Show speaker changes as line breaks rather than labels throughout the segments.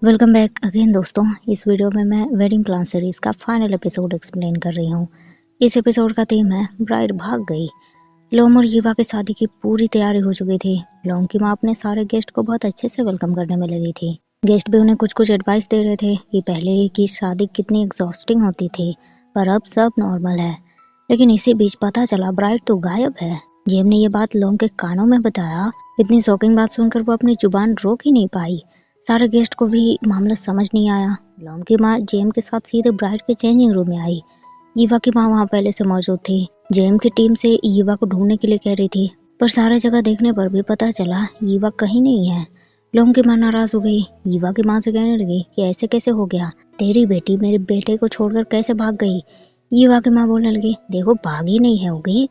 Welcome back again दोस्तों। इस video में मैं वेडिंग प्लान सीरीज का फाइनल एपिसोड एक्सप्लेन कर रही हूँ। इस एपिसोड का थीम है ब्राइड भाग गई। लोम और हीवा की शादी की पूरी तैयारी हो चुकी थी। लोम की माँ अपने सारे गेस्ट को बहुत अच्छे से वेलकम करने में लगी थी। गेस्ट भी उन्हें कुछ कुछ एडवाइस दे रहे थे कि पहले की शादी कितनी एग्जॉस्टिंग होती थी, पर अब सब नॉर्मल है। लेकिन इसी बीच पता चला ब्राइड तो गायब है। जेम ने ये बात लोम के कानों में बताया। इतनी शॉकिंग बात सुनकर वो अपनी जुबान रोक ही नहीं पाई। सारे गेस्ट को भी मामला समझ नहीं आया। लॉम की माँ जेम के साथ सीधे ब्राइड के चेंजिंग रूम में आई। ईवा की माँ वहाँ पहले से मौजूद थी। जेम की टीम से ईवा को ढूंढने के लिए कह रही थी, पर सारे जगह देखने पर भी पता चला ईवा कहीं नहीं है। लॉम की माँ नाराज हो गई। ईवा की माँ से कहने लगी कि ऐसे कैसे हो गया, तेरी बेटी मेरे बेटे को छोड़कर कैसे भाग गई। ईवा की माँ बोलने लगी, देखो भागी नहीं है होगी,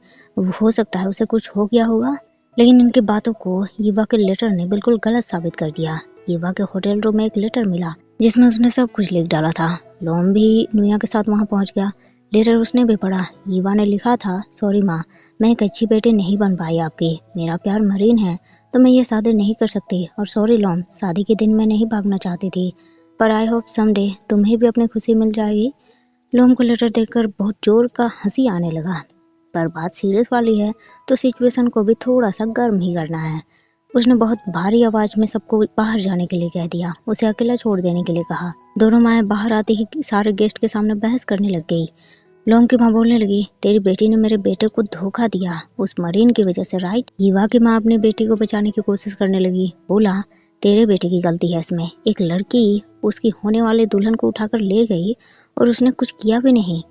हो सकता है उसे कुछ हो गया होगा। लेकिन इनकी बातों को ईवा के लेटर ने बिल्कुल गलत साबित कर दिया। ईवा के होटल रूम में एक लेटर मिला जिसमें उसने सब कुछ लिख डाला था। लोम भी नुया के साथ वहां पहुंच गया। लेटर उसने भी पढ़ा। ईवा ने लिखा था, सॉरी माँ, मैं एक अच्छी बेटी नहीं बन पाई आपकी। मेरा प्यार मरीन है तो मैं ये शादी नहीं कर सकती। और सॉरी लोम, शादी के दिन मैं नहीं भागना चाहती थी, पर आई होप समडे तुम्हें भी अपनी खुशी मिल जाएगी। लोम को लेटर देखकर बहुत जोर का हंसी आने लगा। पर बात सीरियस वाली है तो सिचुएशन को भी थोड़ा सा गर्म ही करना है। उसने बहुत भारी आवाज में सबको बाहर जाने के लिए कह दिया। उसे अकेला छोड़ देने के लिए कहा। दोनों माएं बाहर आते ही सारे गेस्ट के सामने बहस करने लग गई। लोम की माँ बोलने लगी, तेरी बेटी ने मेरे बेटे को धोखा दिया उस मरीन की वजह से, राइट। हीवा की माँ अपनी बेटी को बचाने की कोशिश करने लगी। बोला, तेरे बेटे की गलती है इसमें। एक लड़की उसकी होने वाले दुल्हन को उठाकर ले गई और उसने कुछ किया भी नहीं।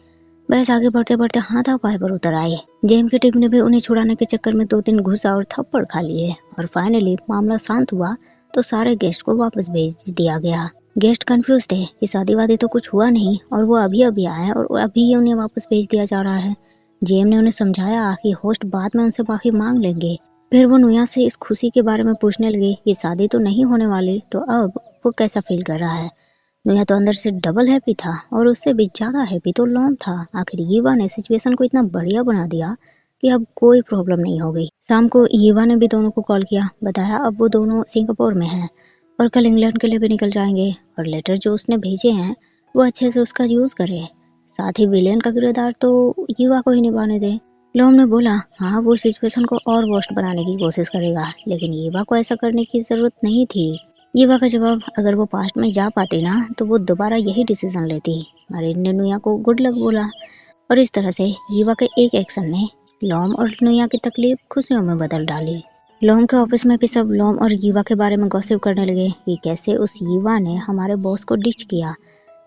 बहस आगे बढ़ते बढ़ते हाथापाई पर उतर आए। जेम की टीम ने भी उन्हें छुड़ाने के चक्कर में 2-3 घूसा और थप्पड़ खा लिए। और फाइनली मामला शांत हुआ तो सारे गेस्ट को वापस भेज दिया गया। गेस्ट कंफ्यूज थे कि शादी वादी तो कुछ हुआ नहीं और वो अभी अभी आए और अभी ही उन्हें वापस भेज दिया जा रहा है। जेम ने उन्हें समझाया कि होस्ट बाद में उनसे माफी मांग लेंगे। फिर वो नुया से इस खुशी के बारे में पूछने लगे कि शादी तो नहीं होने वाली, तो अब वो कैसा फील कर रहा है। नुया तो अंदर से डबल हैप्पी था और उससे भी ज्यादा हैप्पी तो लॉन था। आखिर ईवा ने सिचुएशन को इतना बढ़िया बना दिया कि अब कोई प्रॉब्लम नहीं हो गई। शाम को ईवा ने भी दोनों को कॉल किया, बताया अब वो दोनों सिंगापुर में हैं और कल इंग्लैंड के लिए भी निकल जाएंगे। और लेटर जो उसने भेजे हैं वो अच्छे से उसका यूज करे। साथ ही विलेन का किरदार तो ईवा को ही निभाने दे। लोम ने बोला, हाँ वो सिचुएशन को और वर्स्ट बनाने की कोशिश करेगा, लेकिन ईवा को ऐसा करने की जरूरत नहीं थी। ईवा का जवाब, अगर वो पास्ट में जा पाती ना तो वो दोबारा यही डिसीजन लेती। मरीन ने नुया को गुड लक बोला और इस तरह से ईवा के एक एक्शन ने लॉम और नुया की तकलीफ खुशियों में बदल डाली। लॉम के ऑफिस में भी सब लॉम और ईवा के बारे में गॉसिप करने लगे कि कैसे उस ईवा ने हमारे बॉस को डिच किया।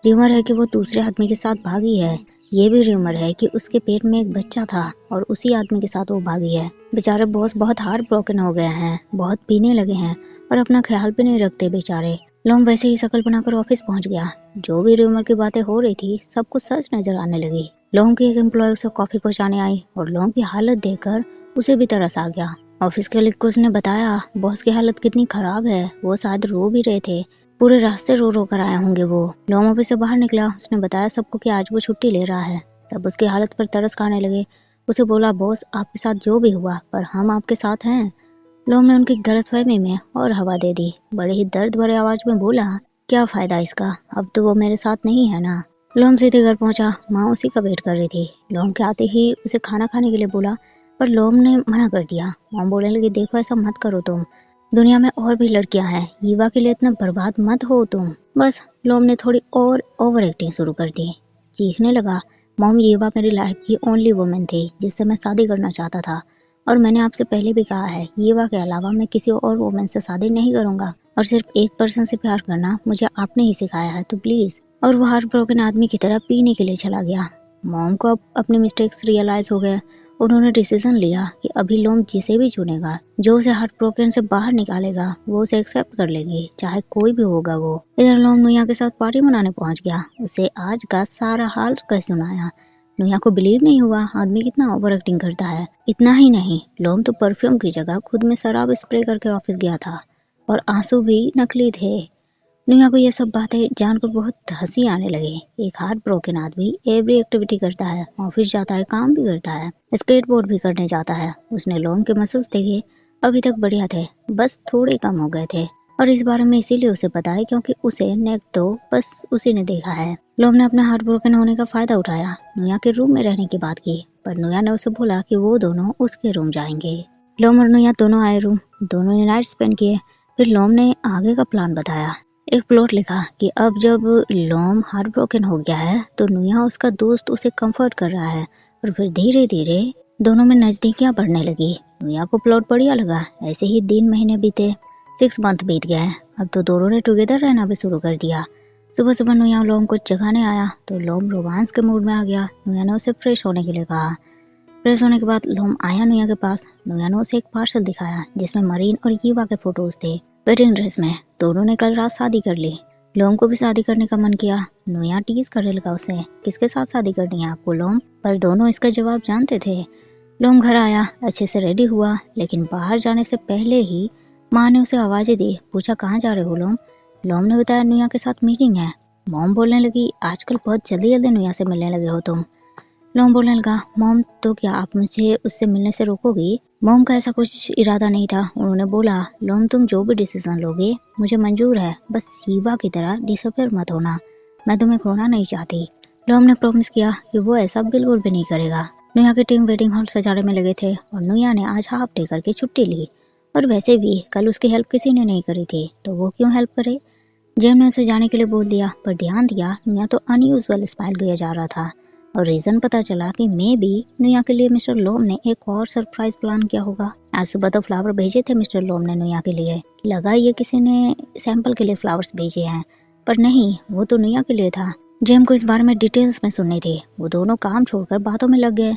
र्यूमर है कि वो दूसरे आदमी के साथ भागी है। ये भी र्यूमर है कि उसके पेट में एक बच्चा था और उसी आदमी के साथ वो भागी है। बेचारे बॉस बहुत हार्ट ब्रोकन हो गए हैं, बहुत पीने लगे हैं और अपना ख्याल भी नहीं रखते बेचारे। लोम वैसे ही शकल बनाकर ऑफिस पहुंच गया। जो भी र्यूमर की बातें हो रही थी सब कुछ सच नजर आने लगी। लोम की एक एम्प्लॉय उसे कॉफी पहुंचाने आई और लोम की हालत देखकर उसे भी तरस आ गया। ऑफिस के लिक्स ने बताया, बॉस की हालत कितनी खराब है, वो शायद रो भी रहे थे। पूरे रास्ते रो रो कर आए होंगे वो। लोम ऑफिस से बाहर निकला। उसने बताया सबको कि आज वो छुट्टी ले रहा है। सब उसकी हालत पर तरस खाने लगे। उसे बोला, बॉस आपके साथ जो भी हुआ पर हम आपके साथ हैं। लोम ने उनकी गलतफहमी में और हवा दे दी। बड़े ही दर्द भरे आवाज में बोला, क्या फायदा इसका, अब तो वो मेरे साथ नहीं है ना। लोम सीधे घर पहुंचा। माँ उसी का वेट कर रही थी। लोम के आते ही उसे खाना खाने के लिए बोला, पर लोम ने मना कर दिया। मॉम बोलने लगी, देखो ऐसा मत करो तुम, दुनिया में और भी लड़कियां हैं, ईवा के लिए इतना बर्बाद मत हो तुम। बस लोम ने थोड़ी और ओवर एक्टिंग शुरू कर दी। चीखने लगा, मॉम ईवा मेरी लाइफ की ओनली वुमेन थी जिससे मैं शादी करना चाहता था और मैंने आपसे पहले भी कहा है, ईवा के अलावा मैं किसी और वुमेन से शादी नहीं करूंगा और सिर्फ एक पर्सन से प्यार करना मुझे आपने ही सिखाया है, तो प्लीज। और वो हार्ट ब्रोकन आदमी की तरह पीने के लिए चला गया। मॉम को अब अपने मिस्टेक्स रियलाइज हो गए। उन्होंने डिसीजन लिया कि अभी लोम जिसे भी चुनेगा, जो उसे हार्ट ब्रोकन से बाहर निकालेगा, वो उसे एक्सेप्ट कर लेगी, चाहे कोई भी होगा वो। इधर लोम नुया के साथ पार्टी मनाने पहुंच गया। उसे आज का सारा हाल कह सुनाया। नुया को बिलीव नहीं हुआ, आदमी कितना ओवर एक्टिंग करता है। इतना ही नहीं, लोम तो परफ्यूम की जगह खुद में शराब स्प्रे करके ऑफिस गया था और आंसू भी नकली थे। नुया को ये सब बातें जानकर बहुत हंसी आने लगी। एक हार्ट ब्रोकन आदमी एवरी एक्टिविटी करता है, ऑफिस जाता है, काम भी करता है, स्केटबोर्ड भी करने जाता है। उसने लोम के मसल्स देखे, अभी तक बढ़िया थे, बस थोड़े कम हो गए थे। और इस बारे में इसीलिए उसे पता है क्योंकि उसे नेक तो बस उसी ने देखा है। लोम ने अपने हार्ट ब्रोकन होने का फायदा उठाया, नुया के रूम में रहने की बात की, पर नुया ने उसे बोला कि वो दोनों उसके रूम जाएंगे। लोम और नुया दोनों आए रूम, दोनों ने नाइट स्पेंड किए। फिर लोम ने आगे का प्लान बताया। एक प्लॉट लिखा कि अब जब लोम हार्ट ब्रोकन हो गया है तो नुया उसका दोस्त उसे कंफर्ट कर रहा है और फिर धीरे धीरे दोनों में नजदीकियां बढ़ने लगी। नुया को प्लॉट बढ़िया लगा। ऐसे ही दिन महीने बीते, 6 मंथ बीत गए। अब तो दोनों ने टुगेदर रहना भी शुरू कर दिया। सुबह सुबह नुया लोम को जगाने आया तो लोम रोमांस के मूड में आ गया। नुया ने उसे फ्रेश होने के लिए कहा। फ्रेश होने के बाद लोम आया नुया के पास। नुया ने उसे एक पार्सल दिखाया जिसमें मरीन और यीवा के फोटोज थे वेडिंग ड्रेस में। दोनों ने कल रात शादी कर ली। लोम को भी शादी करने का मन किया। नुया टीज करने लगा उसे, किसके साथ शादी करनी है आपको लोम? पर दोनों इसका जवाब जानते थे। लोम घर आया, अच्छे से रेडी हुआ, लेकिन बाहर जाने से पहले ही माँ ने उसे आवाजें दी। पूछा कहाँ जा रहे हो लोम? लोम ने बताया नुया के साथ मीटिंग है। मॉम बोलने लगी आजकल बहुत जल्दी जल्दी नुया से मिलने लगे हो तुम। लोम बोलने लगा मॉम तो क्या आप मुझे उससे मिलने से रोकोगी? मॉम का ऐसा कुछ इरादा नहीं था। उन्होंने बोला लोम तुम जो भी डिसीजन लोगे मुझे मंजूर है, बस शीवा की तरह डिसअपियर मत होना, मैं तुम्हें खोना नहीं चाहती। लोम ने प्रॉमिस किया कि वो ऐसा बिल्कुल भी नहीं करेगा। नुया की टीम वेडिंग हॉल सजाने में लगे थे और नुया ने आज हाफ डे करके छुट्टी ली। और वैसे भी कल उसकी हेल्प किसी ने नहीं करी थी तो वो क्यों हेल्प करे। जेम ने उसे जाने के लिए बोल दिया, पर ध्यान दिया नुया तो अनयूजुअल स्माइल किया जा रहा था और रीजन पता चला कि मे बी नुया के लिए मिस्टर लोम ने एक और सरप्राइज प्लान किया होगा। आज सुबह तो फ्लावर भेजे थे मिस्टर लोम ने नुया के लिए, लगा ये किसी ने सैंपल के लिए फ्लावर्स भेजे हैं, पर नहीं, वो तो नुया के लिए था। जेम को इस बारे में डिटेल्स में सुननी थी। वो दोनों काम छोड़कर बातों में लग गए।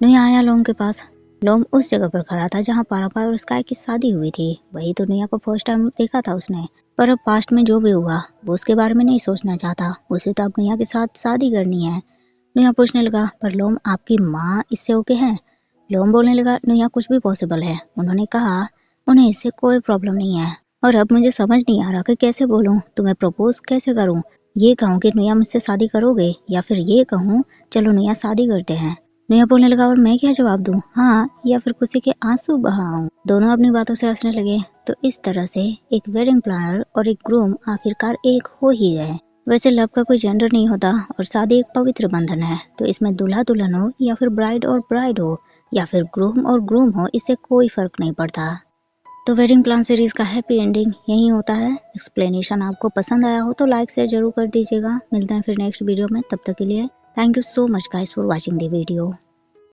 नुया आया लोम के पास। लोम उस जगह पर खड़ा था जहाँ पारापार और स्काई की शादी हुई थी। वही तो नुया को फर्स्ट टाइम देखा था उसने। पर अब पास्ट में जो भी हुआ वो उसके बारे में नहीं सोचना चाहता। उसे तो अब नुया के साथ शादी करनी है। नुया पूछने लगा पर लोम आपकी माँ इससे ओके है? लोम बोलने लगा नुया कुछ भी पॉसिबल है। उन्होंने कहा उन्हें इससे कोई प्रॉब्लम नहीं है। और अब मुझे समझ नहीं आ रहा कि कैसे बोलूं, तुम्हें प्रपोज कैसे करूं। ये कहूं कि नुया मुझसे शादी करोगे या फिर ये कहूं चलो नुया शादी करते हैं। नुया बोलने लगा और मैं क्या जवाब दूं, हाँ या फिर खुशी के आंसू बहाऊं। दोनों अपनी बातों से हंसने लगे। तो इस तरह से एक वेडिंग प्लानर और एक ग्रूम आखिरकार एक हो ही गए। वैसे लव का कोई जेंडर नहीं होता और शादी एक पवित्र बंधन है, तो इसमें दूल्हा दुल्हन हो या फिर ब्राइड और ब्राइड हो या फिर ग्रूम और ग्रूम हो, इससे कोई फर्क नहीं पड़ता। तो वेडिंग प्लान सीरीज का हैप्पी एंडिंग यही होता है। एक्सप्लेनेशन आपको पसंद आया हो तो लाइक शेयर जरूर कर दीजिएगा। मिलते हैं फिर नेक्स्ट वीडियो में, तब तक के लिए thank you so much guys for watching the video.